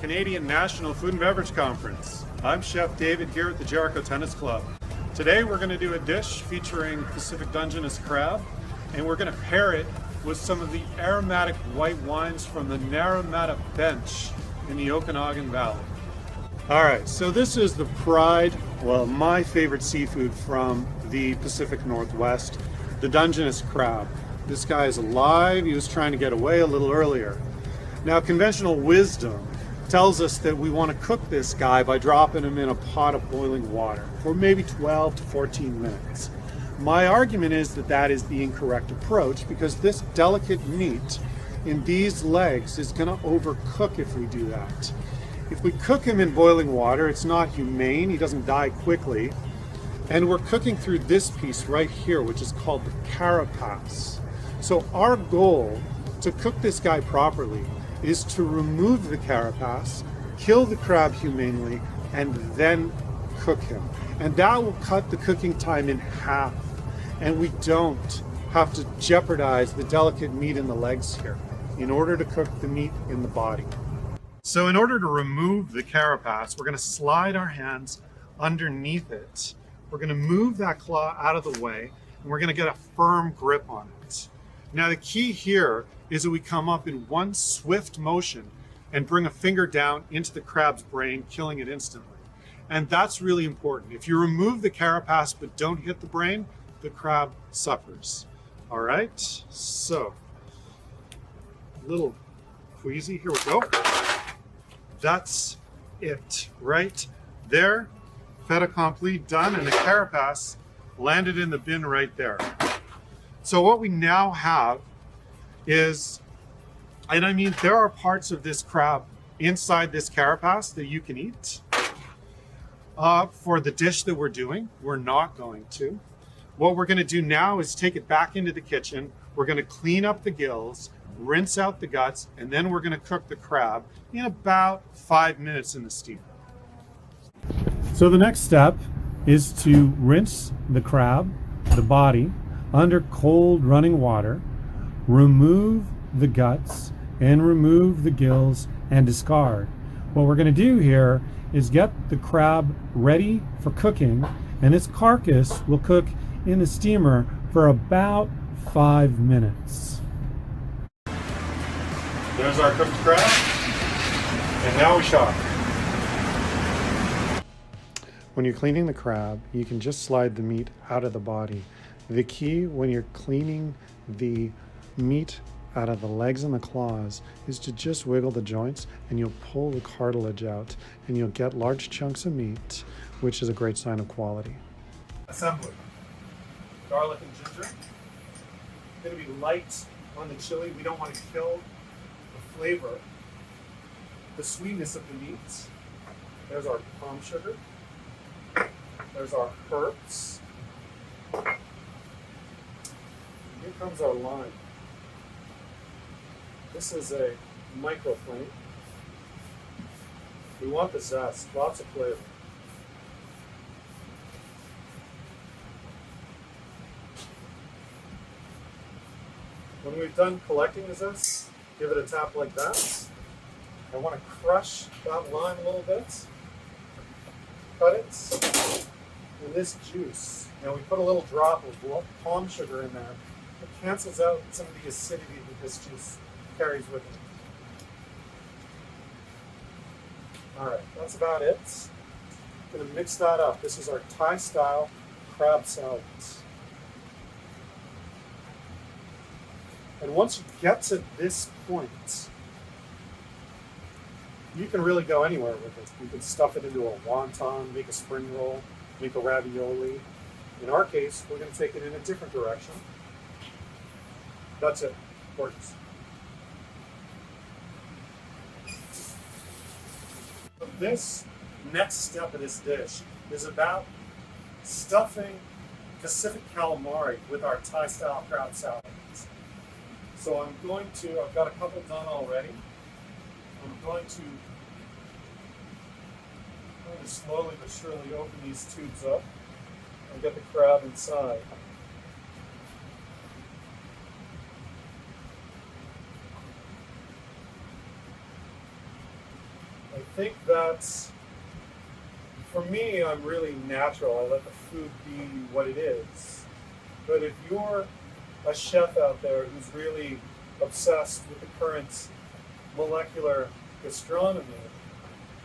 Canadian National Food and Beverage Conference. I'm Chef David here at the Jericho Tennis Club. Today we're going to do a dish featuring Pacific Dungeness crab, and we're going to pair it with some of the aromatic white wines from the Naramata Bench in the Okanagan Valley. Alright, so this is the pride, well, my favorite seafood from the Pacific Northwest, the Dungeness crab. This guy is alive. He was trying to get away a little earlier. Now, conventional wisdom tells us that we want to cook this guy by dropping him in a pot of boiling water for maybe 12 to 14 minutes. My argument is that that is the incorrect approach because this delicate meat in these legs is going to overcook if we do that. If we cook him in boiling water, it's not humane. He doesn't die quickly. And we're cooking through this piece right here, which is called the carapace. So our goal to cook this guy properly is to remove the carapace, kill the crab humanely, and then cook him. And that will cut the cooking time in half. And we don't have to jeopardize the delicate meat in the legs here in order to cook the meat in the body. So in order to remove the carapace, we're going to slide our hands underneath it. We're going to move that claw out of the way, and we're going to get a firm grip on it. Now the key here is that we come up in one swift motion and bring a finger down into the crab's brain, killing it instantly. And that's really important. If you remove the carapace but don't hit the brain, the crab suffers. All right, so a little queasy, here we go. That's it right there. Fait accompli, done, and the carapace landed in the bin right there. So what we now have is, and I mean, there are parts of this crab inside this carapace that you can eat. For the dish that we're doing, we're not going to. What we're going to do now is take it back into the kitchen. We're going to clean up the gills, rinse out the guts, and then we're going to cook the crab in about 5 minutes in the steamer. So the next step is to rinse the crab, the body, under cold running water, remove the guts, and remove the gills and discard. What we're going to do here is get the crab ready for cooking, and its carcass will cook in the steamer for about 5 minutes. There's our cooked crab, and now we chop. When you're cleaning the crab, you can just slide the meat out of the body. The key when you're cleaning the meat out of the legs and the claws is to just wiggle the joints and you'll pull the cartilage out and you'll get large chunks of meat, which is a great sign of quality. Assembly. Garlic and ginger. It's going to be light on the chili. We don't want to kill the flavor, the sweetness of the meat. There's our palm sugar. There's our herbs. Here comes our lime. This is a microflame. We want the zest, lots of flavor. When we've done collecting the zest, give it a tap like that. I want to crush that lime a little bit. Cut it. And this juice, now we put a little drop of palm sugar in there. It cancels out some of the acidity that this juice carries with it. All right, that's about it. I'm going to mix that up. This is our Thai-style crab salad. And once you get to this point, you can really go anywhere with it. You can stuff it into a wonton, make a spring roll, make a ravioli. In our case, we're going to take it in a different direction. That's it. Gorgeous. So this next step of this dish is about stuffing Pacific calamari with our Thai-style crab salad. So I've got a couple done already. I'm going to slowly but surely open these tubes up and get the crab inside. think that's, for me, I'm really natural. I let the food be what it is. But if you're a chef out there who's really obsessed with the current molecular gastronomy,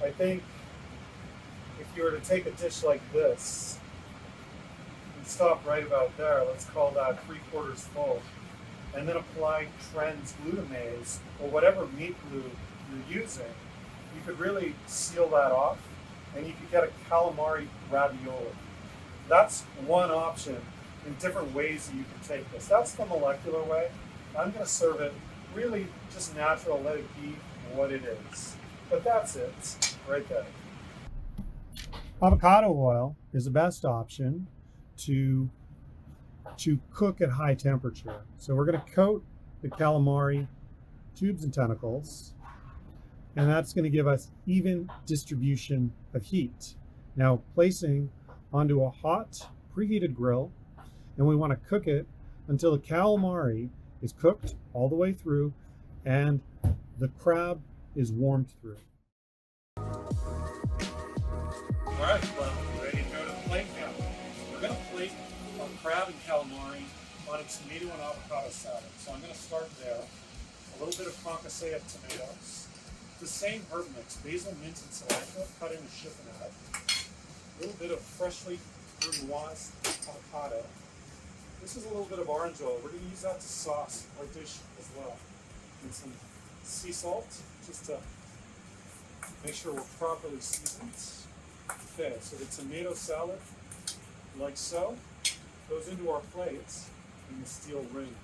I think if you were to take a dish like this and stop right about there, let's call that 3/4 full, and then apply trans glutamase or whatever meat glue you're using, you could really seal that off and you could get a calamari ravioli. That's one option in different ways that you can take this. That's the molecular way. I'm going to serve it really just natural, let it be what it is. But that's it, right there. Avocado oil is the best option to cook at high temperature. So we're going to coat the calamari tubes and tentacles, and that's going to give us even distribution of heat. Now placing onto a hot preheated grill, and we want to cook it until the calamari is cooked all the way through and the crab is warmed through. All right, well, ready to go to the plate now. We're going to plate our crab and calamari on a tomato and avocado salad. So I'm going to start there. A little bit of concassé of tomatoes. The same herb mix, basil, mint, and cilantro, cut into chiffonade. A little bit of freshly brunoise avocado. This is a little bit of orange oil. We're going to use that to sauce our dish as well. And some sea salt, just to make sure we're properly seasoned. Okay, so the tomato salad, like so, goes into our plates in the steel ring.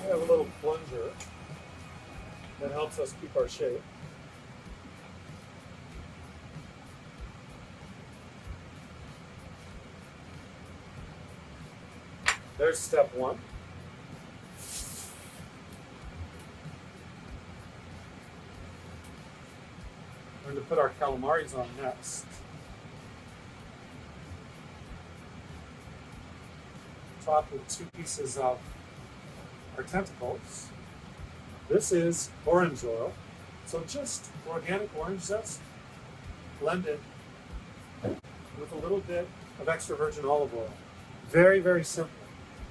We have a little plunger that helps us keep our shape. There's step one. We're going to put our calamaris on next. Top with 2 pieces of our tentacles. This is orange oil, so just organic orange zest blended with a little bit of extra virgin olive oil. Very, very simple,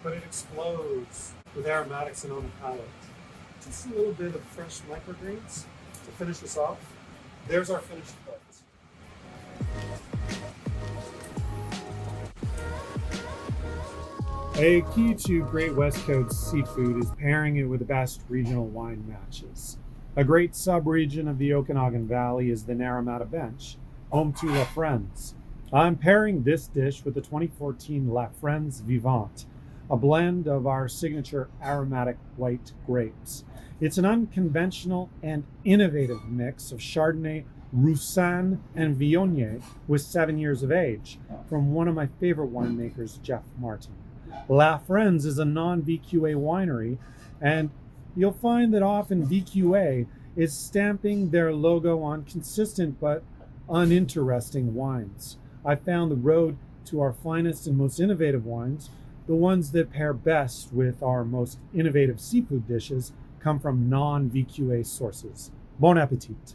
but it explodes with aromatics and on the palate. Just a little bit of fresh microgreens to finish us off. There's our finished plate. A key to Great West Coast seafood is pairing it with the best regional wine matches. A great sub-region of the Okanagan Valley is the Naramata Bench, home to La Frenz. I'm pairing this dish with the 2014 La Frenz Vivant, a blend of our signature aromatic white grapes. It's an unconventional and innovative mix of Chardonnay, Roussanne, and Viognier with 7 years of age from one of my favorite winemakers, Jeff Martin. La Frenz is a non-VQA winery, and you'll find that often VQA is stamping their logo on consistent but uninteresting wines. I found the road to our finest and most innovative wines, the ones that pair best with our most innovative seafood dishes, come from non-VQA sources. Bon appetit.